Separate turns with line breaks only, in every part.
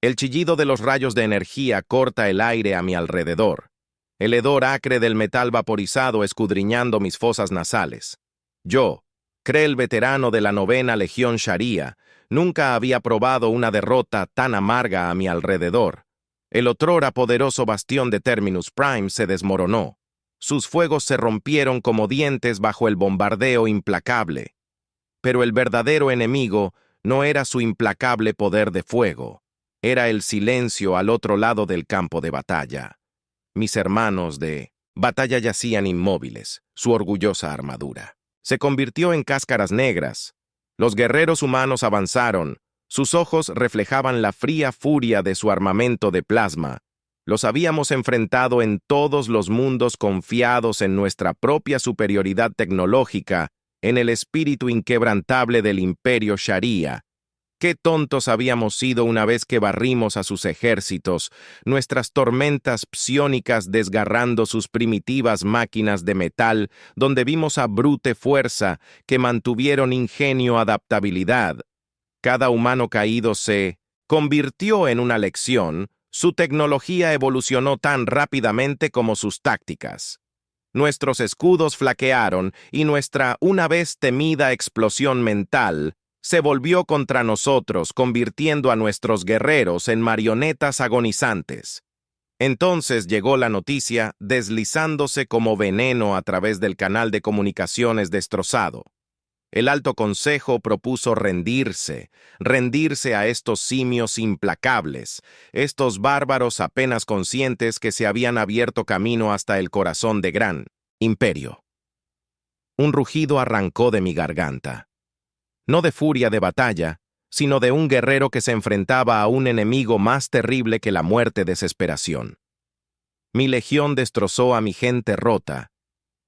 El chillido de los rayos de energía corta el aire a mi alrededor. El hedor acre del metal vaporizado escudriñando mis fosas nasales. Yo, Krell veterano de la 9ª Legión Sharia, nunca había probado una derrota tan amarga a mi alrededor. El otrora poderoso bastión de Terminus Prime se desmoronó. Sus fuegos se rompieron como dientes bajo el bombardeo implacable. Pero el verdadero enemigo no era su implacable poder de fuego. Era el silencio al otro lado del campo de batalla. Mis hermanos de batalla yacían inmóviles, su orgullosa armadura se convirtió en cáscaras negras. Los guerreros humanos avanzaron, sus ojos reflejaban la fría furia de su armamento de plasma. Los habíamos enfrentado en todos los mundos confiados en nuestra propia superioridad tecnológica, en el espíritu inquebrantable del imperio Sharia. Qué tontos habíamos sido una vez que barrimos a sus ejércitos, nuestras tormentas psiónicas desgarrando sus primitivas máquinas de metal, donde vimos a brute fuerza que mantuvieron ingenio adaptabilidad. Cada humano caído se convirtió en una lección, su tecnología evolucionó tan rápidamente como sus tácticas. Nuestros escudos flaquearon y nuestra una vez temida explosión mental se volvió contra nosotros, convirtiendo a nuestros guerreros en marionetas agonizantes. Entonces llegó la noticia, deslizándose como veneno a través del canal de comunicaciones destrozado. El Alto Consejo propuso rendirse a estos simios implacables, estos bárbaros apenas conscientes que se habían abierto camino hasta el corazón de Gran Imperio. Un rugido arrancó de mi garganta. No de furia de batalla, sino de un guerrero que se enfrentaba a un enemigo más terrible que la muerte desesperación. Mi legión destrozó a mi gente rota,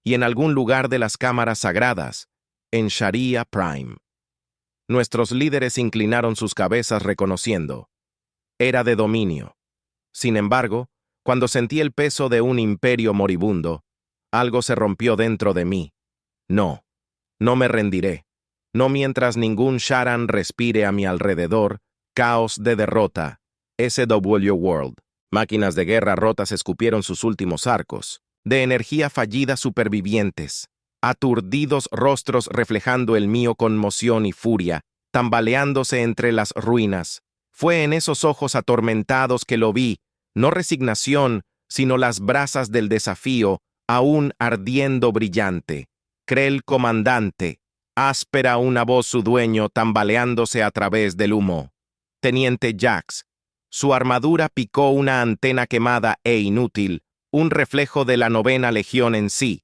y en algún lugar de las cámaras sagradas, en Sharia Prime. Nuestros líderes inclinaron sus cabezas reconociendo. Era de dominio. Sin embargo, cuando sentí el peso de un imperio moribundo, algo se rompió dentro de mí. No me rendiré. No mientras ningún Sharan respire a mi alrededor, caos de derrota. SW World. Máquinas de guerra rotas escupieron sus últimos arcos. De energía fallida supervivientes. Aturdidos rostros reflejando el mío conmoción y furia, tambaleándose entre las ruinas. Fue en esos ojos atormentados que lo vi, no resignación, sino las brasas del desafío, aún ardiendo brillante. Krell comandante. Áspera una voz su dueño tambaleándose a través del humo. Teniente Jax. Su armadura picó una antena quemada e inútil, un reflejo de la 9ª Legión en sí.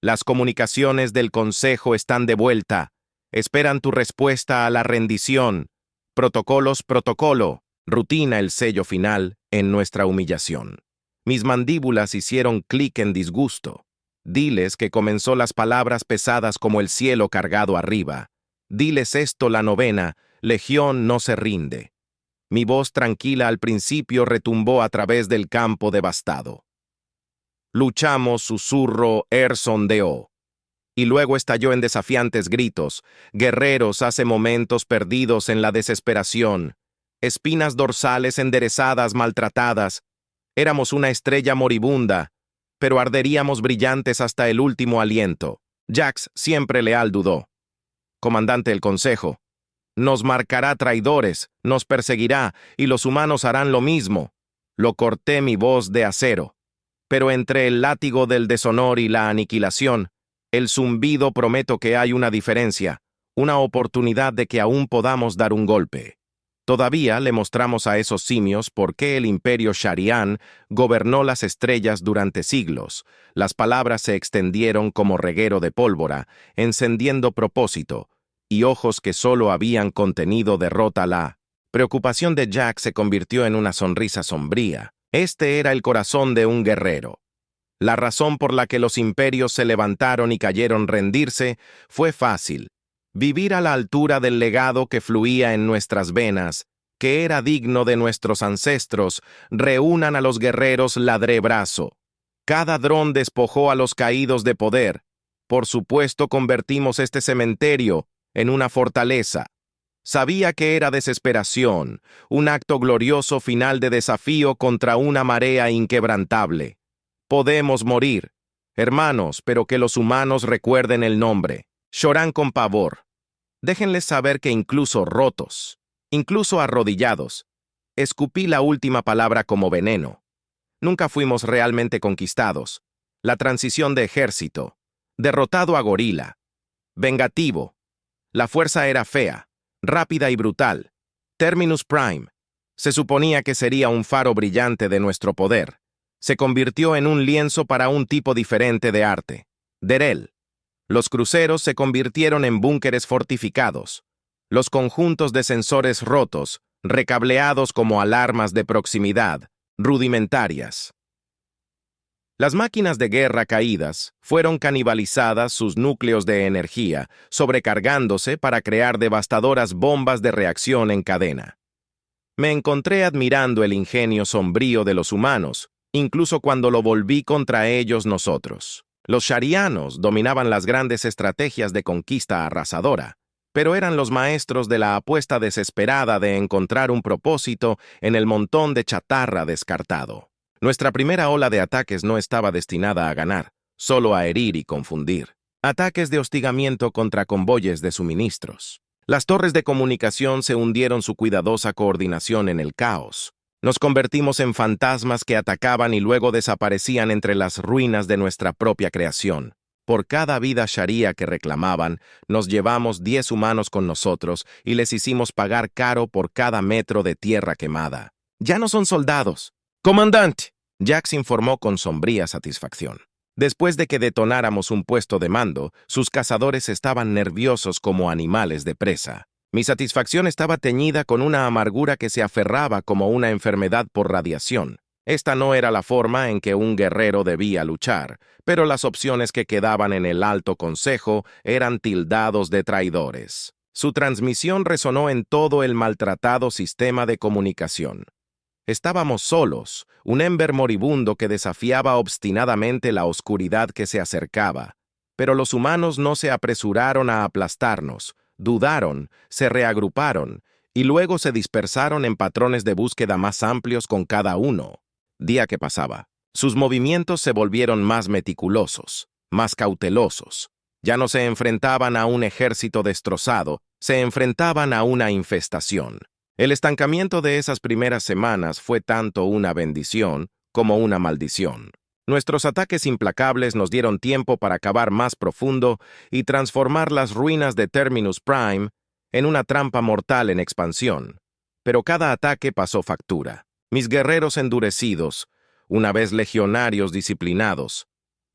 Las comunicaciones del Consejo están de vuelta. Esperan tu respuesta a la rendición. Protocolo. Rutina el sello final en nuestra humillación. Mis mandíbulas hicieron clic en disgusto. Diles que comenzó las palabras pesadas como el cielo cargado arriba. Diles esto la 9ª Legión no se rinde. Mi voz tranquila al principio retumbó a través del campo devastado. Luchamos, susurro, sondeó. Y luego estalló en desafiantes gritos, guerreros hace momentos perdidos en la desesperación, espinas dorsales enderezadas, maltratadas. Éramos una estrella moribunda, pero arderíamos brillantes hasta el último aliento. Jax, siempre leal, dudó. Comandante del Consejo, nos marcará traidores, nos perseguirá, y los humanos harán lo mismo. Lo corté mi voz de acero. Pero entre el látigo del deshonor y la aniquilación, el zumbido prometo que hay una diferencia, una oportunidad de que aún podamos dar un golpe. Todavía le mostramos a esos simios por qué el imperio Sharian gobernó las estrellas durante siglos. Las palabras se extendieron como reguero de pólvora, encendiendo propósito, y ojos que solo habían contenido derrota. La preocupación de Jack se convirtió en una sonrisa sombría. Este era el corazón de un guerrero. La razón por la que los imperios se levantaron y cayeron rendirse fue fácil. Vivir a la altura del legado que fluía en nuestras venas, que era digno de nuestros ancestros, reúnan a los guerreros ladrebrazo. Cada dron despojó a los caídos de poder. Por supuesto, convertimos este cementerio en una fortaleza. Sabía que era desesperación, un acto glorioso final de desafío contra una marea inquebrantable. Podemos morir, hermanos, pero que los humanos recuerden el nombre. Lloran con pavor. Déjenles saber que incluso rotos, incluso arrodillados, escupí la última palabra como veneno. Nunca fuimos realmente conquistados. La transición de ejército, derrotado a gorila, vengativo. La fuerza era fea, rápida y brutal. Terminus Prime. Se suponía que sería un faro brillante de nuestro poder. Se convirtió en un lienzo para un tipo diferente de arte. Derel. Los cruceros se convirtieron en búnkeres fortificados. Los conjuntos de sensores rotos, recableados como alarmas de proximidad, rudimentarias. Las máquinas de guerra caídas fueron canibalizadas sus núcleos de energía, sobrecargándose para crear devastadoras bombas de reacción en cadena. Me encontré admirando el ingenio sombrío de los humanos, incluso cuando lo volví contra ellos nosotros. Los sharianos dominaban las grandes estrategias de conquista arrasadora, pero eran los maestros de la apuesta desesperada de encontrar un propósito en el montón de chatarra descartado. Nuestra primera ola de ataques no estaba destinada a ganar, solo a herir y confundir. Ataques de hostigamiento contra convoyes de suministros. Las torres de comunicación se hundieron su cuidadosa coordinación en el caos. Nos convertimos en fantasmas que atacaban y luego desaparecían entre las ruinas de nuestra propia creación. Por cada vida sharia que reclamaban, nos llevamos 10 humanos con nosotros y les hicimos pagar caro por cada metro de tierra quemada. Ya no son soldados. ¡Comandante! Jax informó con sombría satisfacción. Después de que detonáramos un puesto de mando, sus cazadores estaban nerviosos como animales de presa. Mi satisfacción estaba teñida con una amargura que se aferraba como una enfermedad por radiación. Esta no era la forma en que un guerrero debía luchar, pero las opciones que quedaban en el Alto Consejo eran tildados de traidores. Su transmisión resonó en todo el maltratado sistema de comunicación. Estábamos solos, un Ember moribundo que desafiaba obstinadamente la oscuridad que se acercaba. Pero los humanos no se apresuraron a aplastarnos, dudaron, se reagruparon, y luego se dispersaron en patrones de búsqueda más amplios con cada uno. Día que pasaba, sus movimientos se volvieron más meticulosos, más cautelosos. Ya no se enfrentaban a un ejército destrozado, se enfrentaban a una infestación. El estancamiento de esas primeras semanas fue tanto una bendición como una maldición. Nuestros ataques implacables nos dieron tiempo para cavar más profundo y transformar las ruinas de Terminus Prime en una trampa mortal en expansión. Pero cada ataque pasó factura. Mis guerreros endurecidos, una vez legionarios disciplinados,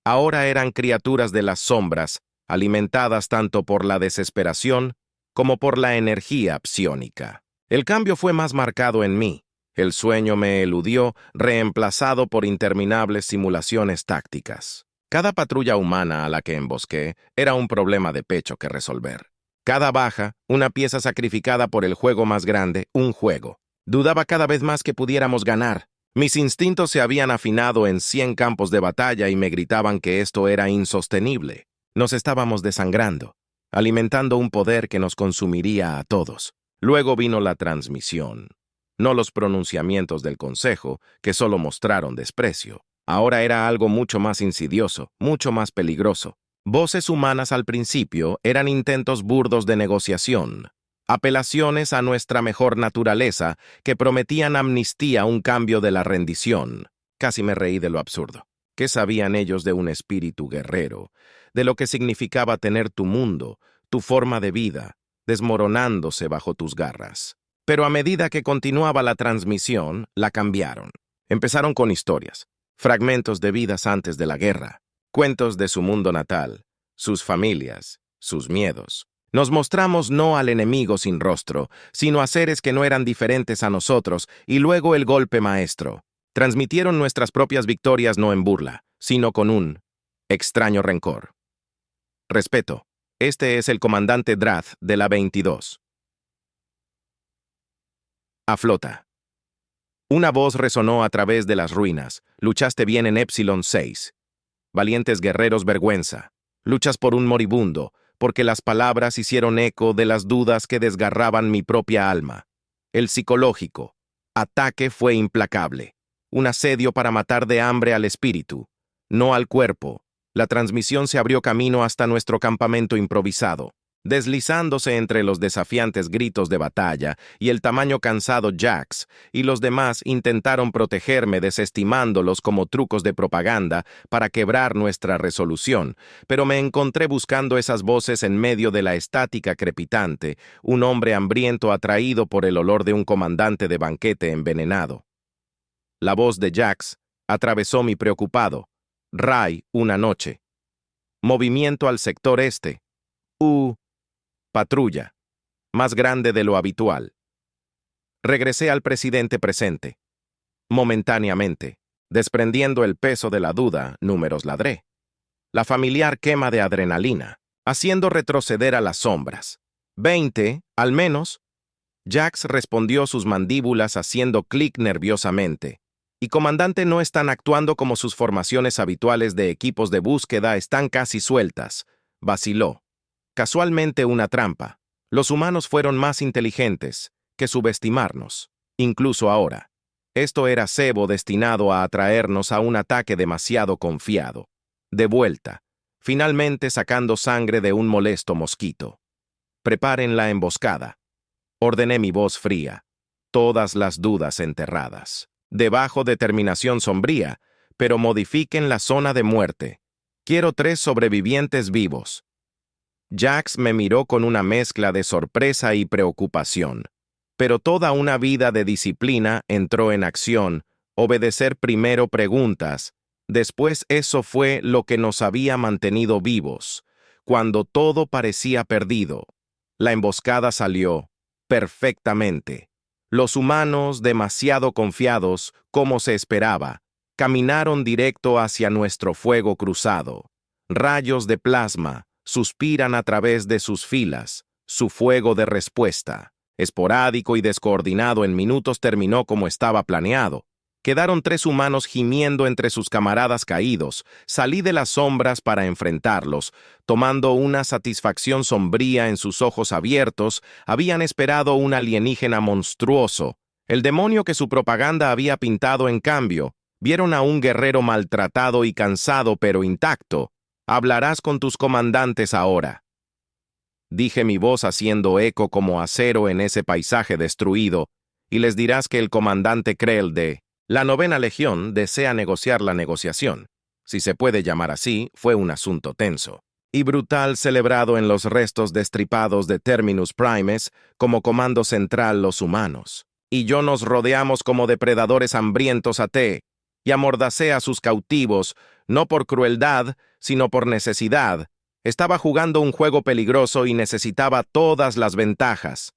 ahora eran criaturas de las sombras, alimentadas tanto por la desesperación como por la energía psiónica. El cambio fue más marcado en mí. El sueño me eludió, reemplazado por interminables simulaciones tácticas. Cada patrulla humana a la que embosqué era un problema de pecho que resolver. Cada baja, una pieza sacrificada por el juego más grande, un juego. Dudaba cada vez más que pudiéramos ganar. Mis instintos se habían afinado en 100 campos de batalla y me gritaban que esto era insostenible. Nos estábamos desangrando, alimentando un poder que nos consumiría a todos. Luego vino la transmisión. No los pronunciamientos del Consejo, que solo mostraron desprecio. Ahora era algo mucho más insidioso, mucho más peligroso. Voces humanas al principio eran intentos burdos de negociación, apelaciones a nuestra mejor naturaleza que prometían amnistía, un cambio de la rendición. Casi me reí de lo absurdo. ¿Qué sabían ellos de un espíritu guerrero? De lo que significaba tener tu mundo, tu forma de vida, desmoronándose bajo tus garras. Pero a medida que continuaba la transmisión, la cambiaron. Empezaron con historias, fragmentos de vidas antes de la guerra, cuentos de su mundo natal, sus familias, sus miedos. Nos mostramos no al enemigo sin rostro, sino a seres que no eran diferentes a nosotros, y luego el golpe maestro. Transmitieron nuestras propias victorias no en burla, sino con un extraño rencor. Respeto. Este es el comandante Drath de la 22. A flota. Una voz resonó a través de las ruinas. Luchaste bien en Epsilon 6. Valientes guerreros, vergüenza. Luchas por un moribundo, porque las palabras hicieron eco de las dudas que desgarraban mi propia alma. El psicológico. Ataque fue implacable. Un asedio para matar de hambre al espíritu, no al cuerpo. La transmisión se abrió camino hasta nuestro campamento improvisado. Deslizándose entre los desafiantes gritos de batalla y el tamaño cansado Jax, y los demás intentaron protegerme desestimándolos como trucos de propaganda para quebrar nuestra resolución, pero me encontré buscando esas voces en medio de la estática crepitante, un hombre hambriento atraído por el olor de un comandante de banquete envenenado. La voz de Jax atravesó mi preocupado. Ray, una noche. Movimiento al sector este. Patrulla. Más grande de lo habitual. Regresé al presidente presente. Momentáneamente, desprendiendo el peso de la duda, números ladré. La familiar quema de adrenalina, haciendo retroceder a las sombras. 20, al menos. Jax respondió sus mandíbulas haciendo clic nerviosamente. Y comandante, no están actuando como sus formaciones habituales de equipos de búsqueda, están casi sueltas. Vaciló. Casualmente una trampa. Los humanos fueron más inteligentes que subestimarnos, incluso ahora. Esto era cebo destinado a atraernos a un ataque demasiado confiado. De vuelta, finalmente sacando sangre de un molesto mosquito. Preparen la emboscada. Ordené mi voz fría. Todas las dudas enterradas. Debajo de terminación sombría, pero modifiquen la zona de muerte. Quiero 3 sobrevivientes vivos. Jax me miró con una mezcla de sorpresa y preocupación. Pero toda una vida de disciplina entró en acción, obedecer primero preguntas, después eso fue lo que nos había mantenido vivos, cuando todo parecía perdido. La emboscada salió perfectamente. Los humanos, demasiado confiados, como se esperaba, caminaron directo hacia nuestro fuego cruzado. Rayos de plasma suspiran a través de sus filas, su fuego de respuesta, esporádico y descoordinado en minutos terminó como estaba planeado. Quedaron 3 humanos gimiendo entre sus camaradas caídos. Salí de las sombras para enfrentarlos, tomando una satisfacción sombría en sus ojos abiertos. Habían esperado un alienígena monstruoso. El demonio que su propaganda había pintado, en cambio, vieron a un guerrero maltratado y cansado pero intacto. Hablarás con tus comandantes ahora. Dije, mi voz haciendo eco como acero en ese paisaje destruido, y les dirás que el comandante Krell de la 9ª Legión desea negociar la negociación. Si se puede llamar así, fue un asunto tenso y brutal celebrado en los restos destripados de Terminus Primes como comando central los humanos. Y yo nos rodeamos como depredadores hambrientos a té, y amordacé a sus cautivos, no por crueldad, sino por necesidad. Estaba jugando un juego peligroso y necesitaba todas las ventajas.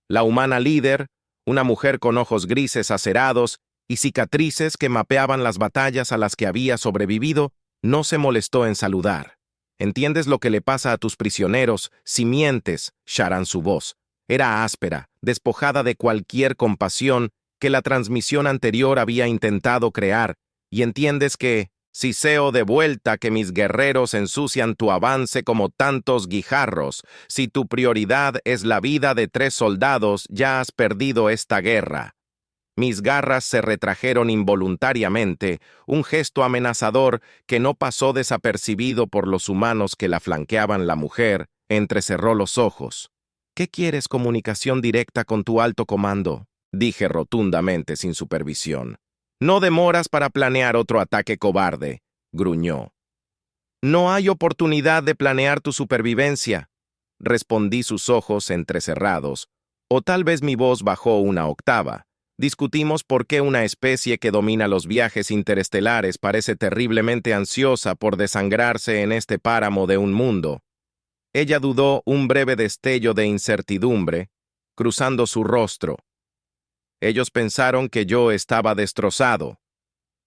La humana líder, una mujer con ojos grises acerados y cicatrices que mapeaban las batallas a las que había sobrevivido, no se molestó en saludar. ¿Entiendes lo que le pasa a tus prisioneros si mientes? Sharan, su voz. Era áspera, despojada de cualquier compasión que la transmisión anterior había intentado crear, y entiendes que, si seo de vuelta que mis guerreros ensucian tu avance como tantos guijarros, si tu prioridad es la vida de 3 soldados, ya has perdido esta guerra. Mis garras se retrajeron involuntariamente, un gesto amenazador que no pasó desapercibido por los humanos que la flanqueaban. La mujer entrecerró los ojos. ¿Qué quieres? ¿Comunicación directa con tu alto comando? Dije rotundamente, sin supervisión. No demoras para planear otro ataque cobarde, gruñó. No hay oportunidad de planear tu supervivencia, respondí, sus ojos entrecerrados, o tal vez mi voz bajó una octava. Discutimos por qué una especie que domina los viajes interestelares parece terriblemente ansiosa por desangrarse en este páramo de un mundo. Ella dudó, un breve destello de incertidumbre, cruzando su rostro. Ellos pensaron que yo estaba destrozado,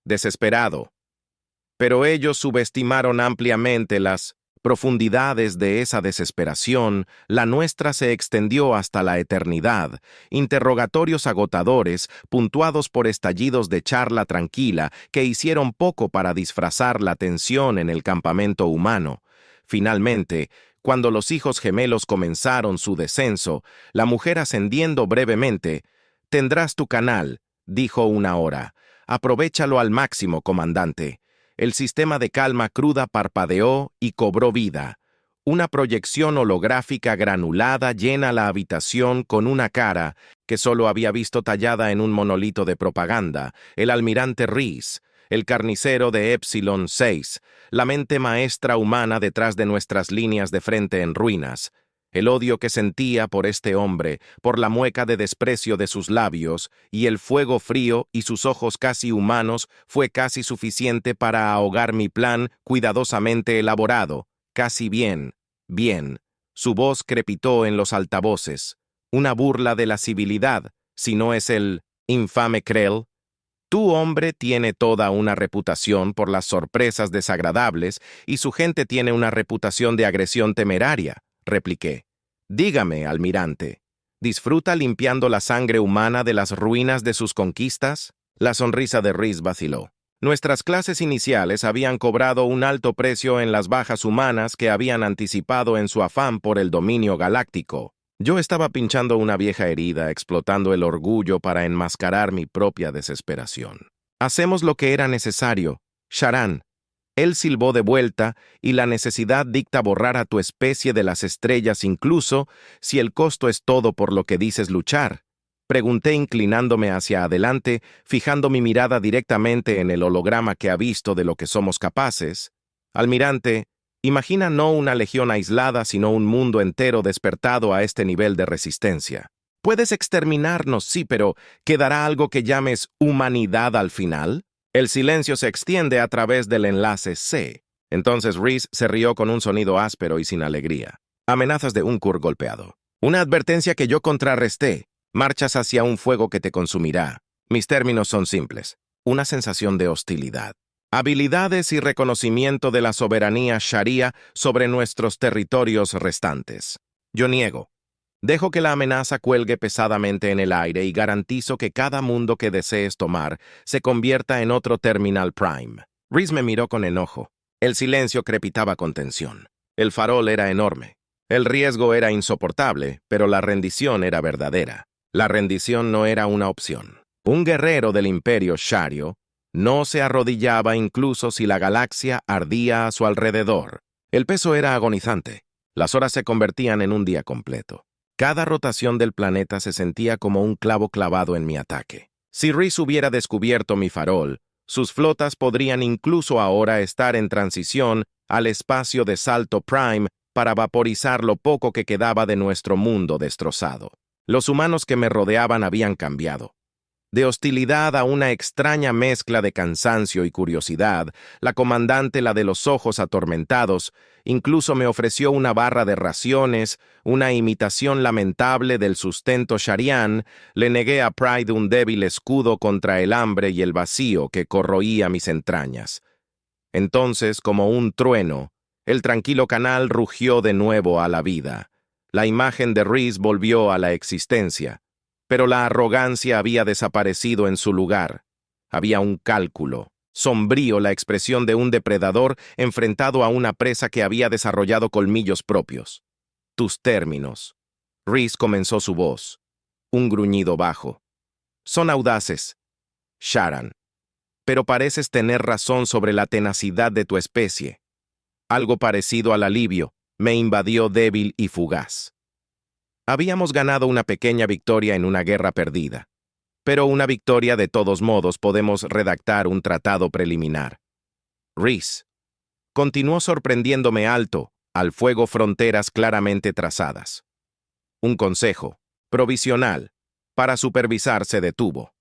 desesperado. Pero ellos subestimaron ampliamente las profundidades de esa desesperación. La nuestra se extendió hasta la eternidad. Interrogatorios agotadores, puntuados por estallidos de charla tranquila que hicieron poco para disfrazar la tensión en el campamento humano. Finalmente, Cuando los hijos gemelos comenzaron su descenso, la mujer ascendiendo brevemente, «Tendrás tu canal», dijo una hora. «Aprovéchalo al máximo, comandante». El sistema de calma cruda parpadeó y cobró vida. Una proyección holográfica granulada llena la habitación con una cara que solo había visto tallada en un monolito de propaganda, el almirante Reese, el carnicero de Epsilon 6, la mente maestra humana detrás de nuestras líneas de frente en ruinas. El odio que sentía por este hombre, por la mueca de desprecio de sus labios, y el fuego frío y sus ojos casi humanos fue casi suficiente para ahogar mi plan cuidadosamente elaborado. Casi bien, bien. Su voz crepitó en los altavoces. Una burla de la civilidad, si no es el infame Krell. Tu hombre tiene toda una reputación por las sorpresas desagradables y su gente tiene una reputación de agresión temeraria, repliqué. Dígame, almirante, ¿disfruta limpiando la sangre humana de las ruinas de sus conquistas? La sonrisa de Reese vaciló. Nuestras clases iniciales habían cobrado un alto precio en las bajas humanas que habían anticipado en su afán por el dominio galáctico. Yo estaba pinchando una vieja herida, explotando el orgullo para enmascarar mi propia desesperación. Hacemos lo que era necesario, Sharan. Él silbó de vuelta, y la necesidad dicta borrar a tu especie de las estrellas incluso si el costo es todo por lo que dices luchar. Pregunté inclinándome hacia adelante, fijando mi mirada directamente en el holograma que ha visto de lo que somos capaces. Almirante, imagina no una legión aislada, sino un mundo entero despertado a este nivel de resistencia. Puedes exterminarnos, sí, pero ¿quedará algo que llames humanidad al final? El silencio se extiende a través del enlace C. Entonces Reese se rió con un sonido áspero y sin alegría. Amenazas de un Kur golpeado. Una advertencia que yo contrarresté. Marchas hacia un fuego que te consumirá. Mis términos son simples. Una sensación de hostilidad. Habilidades y reconocimiento de la soberanía sharia sobre nuestros territorios restantes. Yo niego. Dejo que la amenaza cuelgue pesadamente en el aire y garantizo que cada mundo que desees tomar se convierta en otro Terminal Prime. Reese me miró con enojo. El silencio crepitaba con tensión. El farol era enorme. El riesgo era insoportable, pero la rendición era verdadera. La rendición no era una opción. Un guerrero del Imperio Shario no se arrodillaba incluso si la galaxia ardía a su alrededor. El peso era agonizante. Las horas se convertían en un día completo. Cada rotación del planeta se sentía como un clavo clavado en mi ataque. Si Reese hubiera descubierto mi farol, sus flotas podrían incluso ahora estar en transición al espacio de Salto Prime para vaporizar lo poco que quedaba de nuestro mundo destrozado. Los humanos que me rodeaban habían cambiado. De hostilidad a una extraña mezcla de cansancio y curiosidad, la comandante, la de los ojos atormentados, incluso me ofreció una barra de raciones, una imitación lamentable del sustento sharián. Le negué a Pride un débil escudo contra el hambre y el vacío que corroía mis entrañas. Entonces, como un trueno, el tranquilo canal rugió de nuevo a la vida. La imagen de Reese volvió a la existencia. Pero la arrogancia había desaparecido en su lugar. Había un cálculo, sombrío, la expresión de un depredador enfrentado a una presa que había desarrollado colmillos propios. Tus términos. Reese comenzó su voz. Un gruñido bajo. Son audaces, Sharan. Pero pareces tener razón sobre la tenacidad de tu especie. Algo parecido al alivio me invadió débil y fugaz. Habíamos ganado una pequeña victoria en una guerra perdida. Pero una victoria de todos modos podemos redactar un tratado preliminar. Reese continuó sorprendiéndome alto, al fuego fronteras claramente trazadas. Un consejo, provisional, para supervisar se detuvo.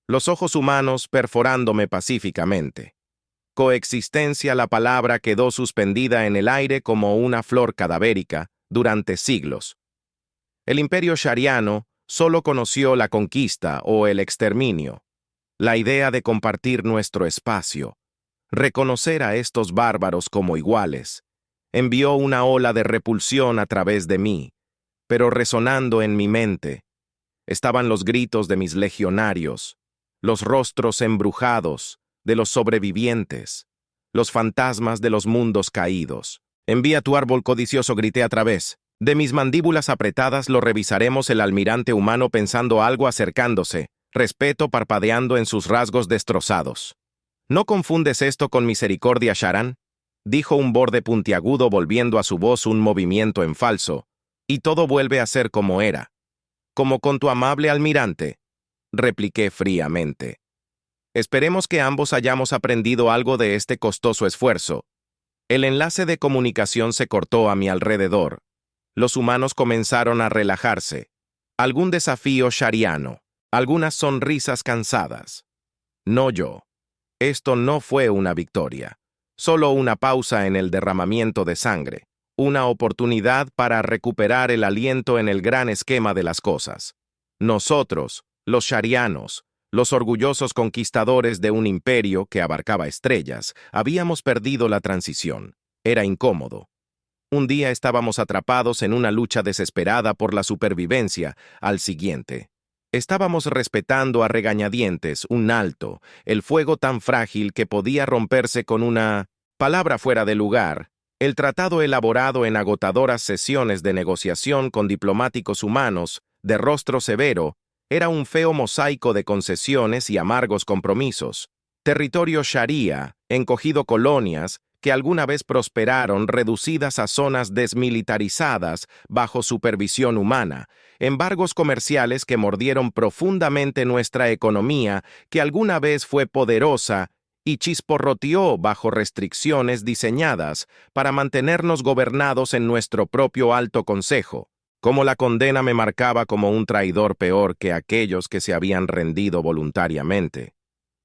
Los ojos humanos perforándome pacíficamente. Coexistencia, la palabra quedó suspendida en el aire como una flor cadavérica durante siglos. El imperio shariano solo conoció la conquista o el exterminio, la idea de compartir nuestro espacio, reconocer a estos bárbaros como iguales, envió una ola de repulsión a través de mí, pero resonando en mi mente estaban los gritos de mis legionarios, los rostros embrujados de los sobrevivientes, los fantasmas de los mundos caídos. Envía tu árbol codicioso, grité a través. De mis mandíbulas apretadas lo revisaremos el almirante humano pensando algo acercándose, respeto parpadeando en sus rasgos destrozados. ¿No confundes esto con misericordia, Sharan? Dijo un borde puntiagudo volviendo a su voz un movimiento en falso, y todo vuelve a ser como era. Como con tu amable almirante, repliqué fríamente. Esperemos que ambos hayamos aprendido algo de este costoso esfuerzo. El enlace de comunicación se cortó a mi alrededor. Los humanos comenzaron a relajarse. Algún desafío shariano, algunas sonrisas cansadas. No yo. Esto no fue una victoria, solo una pausa en el derramamiento de sangre, una oportunidad para recuperar el aliento en el gran esquema de las cosas. Nosotros, los sharianos, los orgullosos conquistadores de un imperio que abarcaba estrellas, habíamos perdido la transición. Era incómodo. Un día estábamos atrapados en una lucha desesperada por la supervivencia, al siguiente. Estábamos respetando a regañadientes un alto, el fuego tan frágil que podía romperse con una palabra fuera de lugar, el tratado elaborado en agotadoras sesiones de negociación con diplomáticos humanos, de rostro severo, era un feo mosaico de concesiones y amargos compromisos. Territorio sharia, encogido colonias, que alguna vez prosperaron reducidas a zonas desmilitarizadas bajo supervisión humana, embargos comerciales que mordieron profundamente nuestra economía, que alguna vez fue poderosa y chisporroteó bajo restricciones diseñadas para mantenernos gobernados en nuestro propio alto consejo. Como la condena me marcaba como un traidor peor que aquellos que se habían rendido voluntariamente.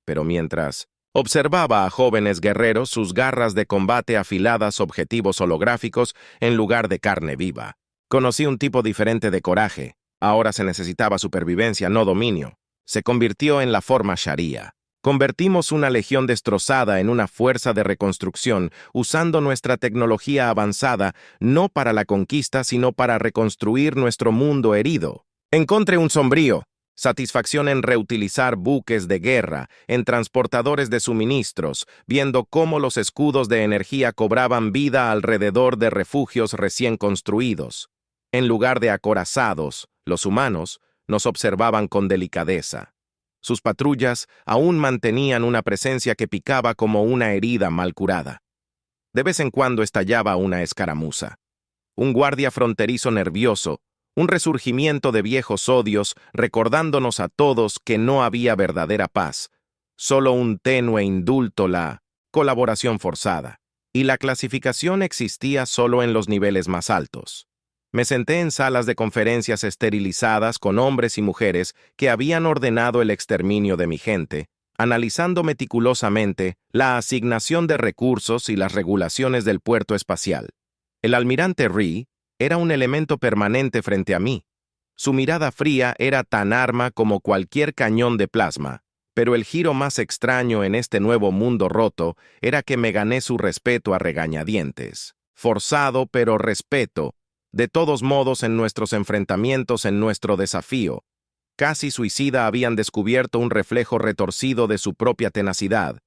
Pero mientras observaba a jóvenes guerreros sus garras de combate afiladas objetivos holográficos en lugar de carne viva. Conocí un tipo diferente de coraje. Ahora se necesitaba supervivencia, no dominio. Se convirtió en la forma sharia. Convertimos una legión destrozada en una fuerza de reconstrucción, usando nuestra tecnología avanzada no para la conquista, sino para reconstruir nuestro mundo herido. Encontré un sombrío. Satisfacción en reutilizar buques de guerra, en transportadores de suministros, viendo cómo los escudos de energía cobraban vida alrededor de refugios recién construidos. En lugar de acorazados, los humanos nos observaban con delicadeza. Sus patrullas aún mantenían una presencia que picaba como una herida mal curada. De vez en cuando estallaba una escaramuza. Un guardia fronterizo nervioso, un resurgimiento de viejos odios recordándonos a todos que no había verdadera paz, solo un tenue indulto, la colaboración forzada, y la clasificación existía solo en los niveles más altos. Me senté en salas de conferencias esterilizadas con hombres y mujeres que habían ordenado el exterminio de mi gente, analizando meticulosamente la asignación de recursos y las regulaciones del puerto espacial. El almirante Rhee era un elemento permanente frente a mí. Su mirada fría era tan arma como cualquier cañón de plasma, pero el giro más extraño en este nuevo mundo roto era que me gané su respeto a regañadientes. Forzado, pero respeto. De todos modos, en nuestros enfrentamientos, en nuestro desafío, casi suicida, habían descubierto un reflejo retorcido de su propia tenacidad.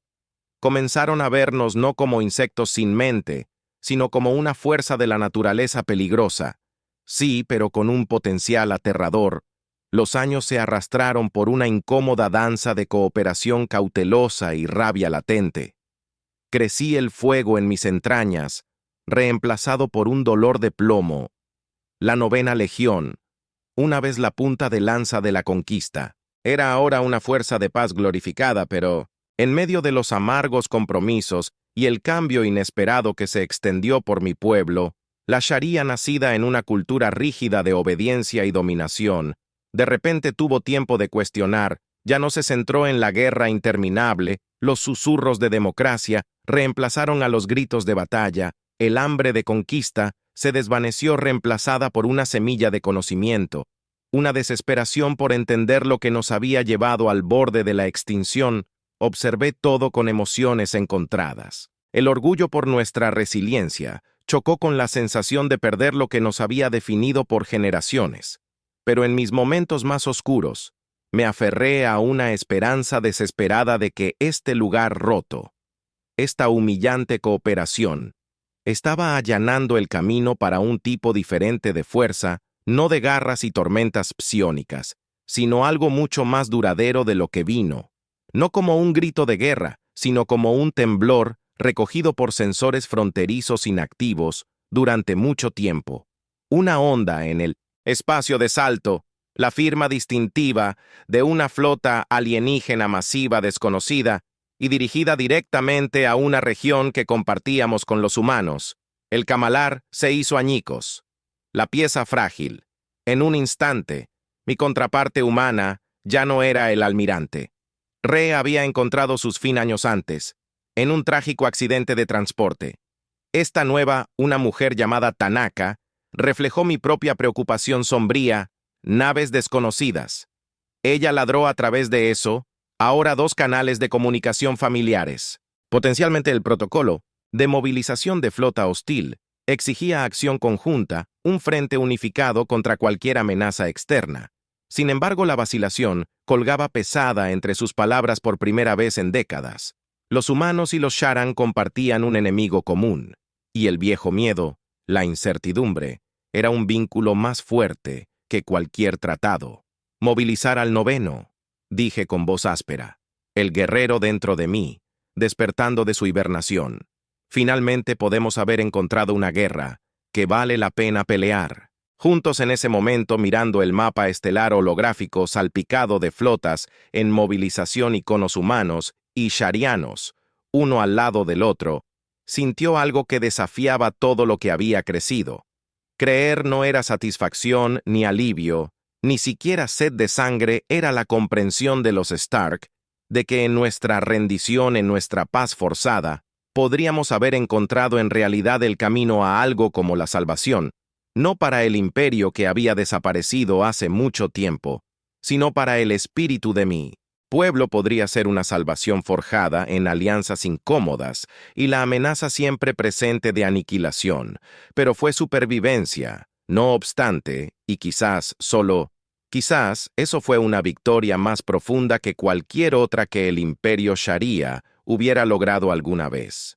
Comenzaron a vernos no como insectos sin mente, sino como una fuerza de la naturaleza peligrosa. Sí, pero con un potencial aterrador. Los años se arrastraron por una incómoda danza de cooperación cautelosa y rabia latente. Crecí el fuego en mis entrañas, reemplazado por un dolor de plomo. La 9ª Legión, una vez la punta de lanza de la conquista, era ahora una fuerza de paz glorificada, pero, en medio de los amargos compromisos y el cambio inesperado que se extendió por mi pueblo, la Sharia, nacida en una cultura rígida de obediencia y dominación, de repente tuvo tiempo de cuestionar, ya no se centró en la guerra interminable, los susurros de democracia reemplazaron a los gritos de batalla, el hambre de conquista se desvaneció reemplazada por una semilla de conocimiento, una desesperación por entender lo que nos había llevado al borde de la extinción. Observé todo con emociones encontradas. El orgullo por nuestra resiliencia chocó con la sensación de perder lo que nos había definido por generaciones. Pero en mis momentos más oscuros, me aferré a una esperanza desesperada de que este lugar roto, esta humillante cooperación, estaba allanando el camino para un tipo diferente de fuerza, no de garras y tormentas psiónicas, sino algo mucho más duradero de lo que vino. No como un grito de guerra, sino como un temblor recogido por sensores fronterizos inactivos durante mucho tiempo. Una onda en el espacio de salto, la firma distintiva de una flota alienígena masiva desconocida y dirigida directamente a una región que compartíamos con los humanos. El Kamalar se hizo añicos. La pieza frágil. En un instante, mi contraparte humana ya no era el almirante. Re había encontrado sus fin años antes, en un trágico accidente de transporte. Esta nueva, una mujer llamada Tanaka, reflejó mi propia preocupación sombría, naves desconocidas. Ella ladró a través de eso, ahora 2 canales de comunicación familiares. Potencialmente el protocolo, de movilización de flota hostil, exigía acción conjunta, un frente unificado contra cualquier amenaza externa. Sin embargo, la vacilación colgaba pesada entre sus palabras por primera vez en décadas. Los humanos y los Sharan compartían un enemigo común, y el viejo miedo, la incertidumbre, era un vínculo más fuerte que cualquier tratado. Movilizar al noveno, dije con voz áspera, el guerrero dentro de mí, despertando de su hibernación. Finalmente podemos haber encontrado una guerra que vale la pena pelear. Juntos en ese momento mirando el mapa estelar holográfico salpicado de flotas en movilización iconos humanos y sharianos, uno al lado del otro, sintió algo que desafiaba todo lo que había crecido. Creer no era satisfacción ni alivio, ni siquiera sed de sangre era la comprensión de los Stark de que en nuestra rendición, en nuestra paz forzada, podríamos haber encontrado en realidad el camino a algo como la salvación, no para el imperio que había desaparecido hace mucho tiempo, sino para el espíritu de mi pueblo. Podría ser una salvación forjada en alianzas incómodas y la amenaza siempre presente de aniquilación, pero fue supervivencia, no obstante, y quizás eso fue una victoria más profunda que cualquier otra que el imperio Sharia hubiera logrado alguna vez.